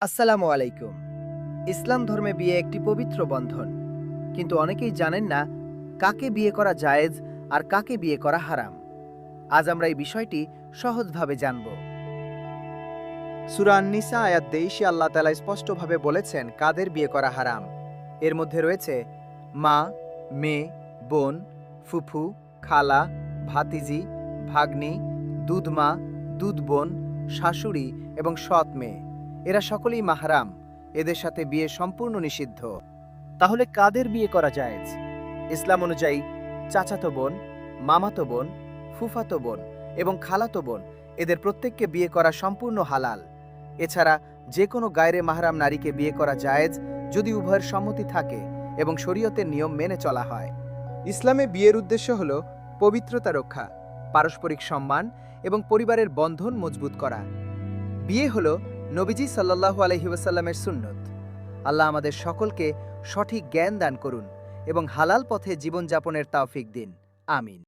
আসসালামু আলাইকুম। ইসলাম ধর্মে বিয়ে একটি পবিত্র বন্ধন, কিন্তু অনেকেই জানেন না কাকে বিয়ে করা জায়েজ আর কাকে বিয়ে করা হারাম। আজ আমরা এই বিষয়টি সহজভাবে জানব। সূরা আন-নিসা আয়াত ২৩ আল্লাহ তাআলা স্পষ্টভাবে বলেছেন কাদের বিয়ে করা হারাম। এর মধ্যে রয়েছে মা, মেয়ে, বোন, ফুফু, খালা, ভাতিজি, ভাগ্নি, দুধমা, দুধবোন, শাশুড়ি এবং সৎ মেয়ে। এরা সকলেই মাহরাম। এদের সাথে বিয়ে সম্পূর্ণ নিষিদ্ধ। তাহলে কাদের বিয়ে করা জায়েজ? ইসলাম অনুযায়ী চাচাতো বোন, মামাতো বোন, ফুফাতো বোন এবং খালাতো বোন, এদের প্রত্যেককে বিয়ে করা সম্পূর্ণ হালাল। এছাড়া যে কোনো গায়রে মাহরাম নারীকে বিয়ে করা জায়েজ যদি উভয়ের সম্মতি থাকে এবং শরীয়তের নিয়ম মেনে চলা হয়। ইসলামে বিয়ের উদ্দেশ্য হল পবিত্রতা রক্ষা, পারস্পরিক সম্মান এবং পরিবারের বন্ধন মজবুত করা। বিয়ে হল নবীজি সাল্লাল্লাহু আলাইহি ওয়াসাল্লামের সুন্নত। আল্লাহ আমাদের সকলকে সঠিক জ্ঞান দান করুন এবং হালাল পথে জীবনযাপনের তৌফিক দিন। আমিন।